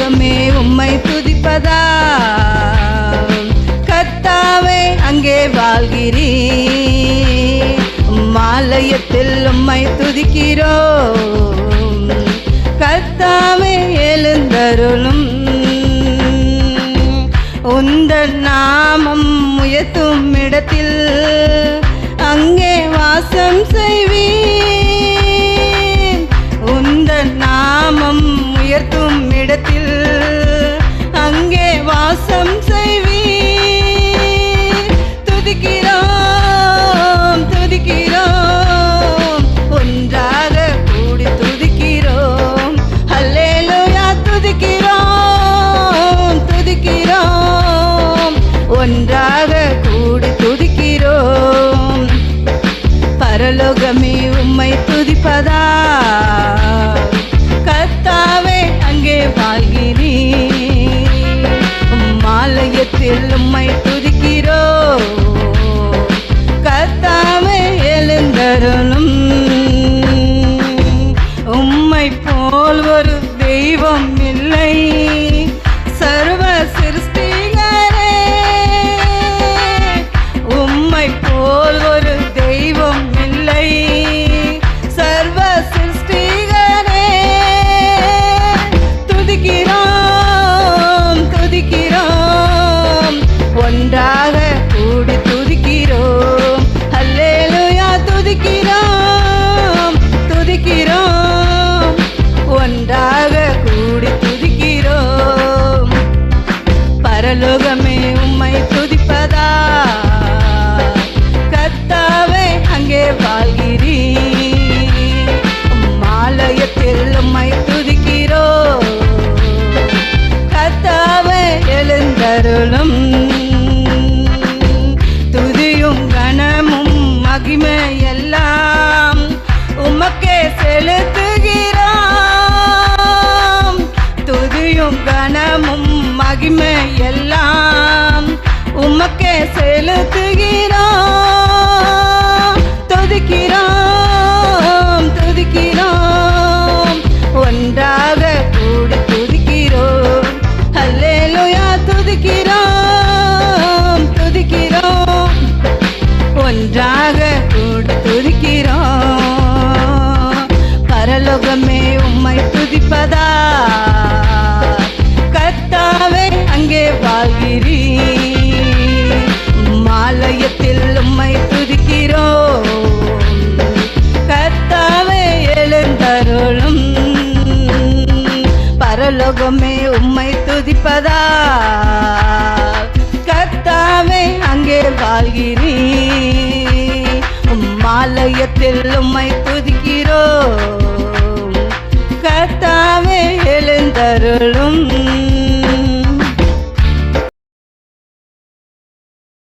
பரலோகமே உம்மை துதிப்பதா, கர்த்தாவே அங்கே வாழ்கிறீர். ஆலயத்தில் உம்மை துதிக்கிறோம், கர்த்தாவே எழுந்தருளும். உந்தன் நாமம் உயர்த்தும் இடத்தில் அங்கே வாசம் செய்வீர். உந்தன் நாமம் உயர்த்தும் இடத்தில் அங்கே வாசம் செய்வீர். துதிக்கிறோம் துதிக்கிறோம், ஒன்றாக கூடி துதிக்கிறோம். அல்லேலூயா துதிக்கிறோம் துதிக்கிறோம், ஒன்றாக கூடி துதிக்கிறோம். பரலோகமே உம்மை துதிப்பதா, கர்த்தாவே அங்கே வாழ்கிறீர். ஆலயத்தில் உம்மை துதிக்கிறோம், கர்த்தாவே எழுந்தருளும். உம்மை போல் ஒரு தெய்வம் இல்லை, சர்வ சிருஷ்டிகரே. உம்மை போல் ஒரு தெய்வம் இல்லை, சர்வ சிருஷ்டிகரே. துதிக்கிறோம் துதிக்கிறோம், ஒன்றாக கூடி துதிக்கிறோம். அல்லேலூயா துதிக்கிறோம் துதிக்கிறோம், ஒன்றாக கூடி துதிக்கிறோம். பரலோகமே உம்மை துதிப்பதா, கர்த்தாவே அங்கே வாழ்கிறீர். ஆலயத்தில் உம்மை துதிக்கிறோம், கர்த்தாவே எழுந்தருளும். துதியும் கனமும் மகிமை எல்லாம் உமக்கே செலுத்துகிறோம். துதியும் கனமும் மகிமை எல்லாம் உமக்கே செலுத்துகிறோம். துதிக்கிறோம் துதிக்கிறோம், ஒன்றாக கூடி துதிக்கிறோம். அல்லேலூயா துதிக்கிறோம் துதிக்கிறோம், ஒன்றாக கூடி துதிக்கிறோம். பரலோகமே உம்மை துதிப்பதா, கர்த்தாவே அங்கே வாழ்கிறீர். ஆலயத்தில் உம்மை துதிக்கிறோம், கர்த்தாவே எழுந்தருளும். பரலோகமே உம்மை துதிப்பதா, கர்த்தாவே அங்கே வாழ்கிறீர். ஆலயத்தில் உம்மை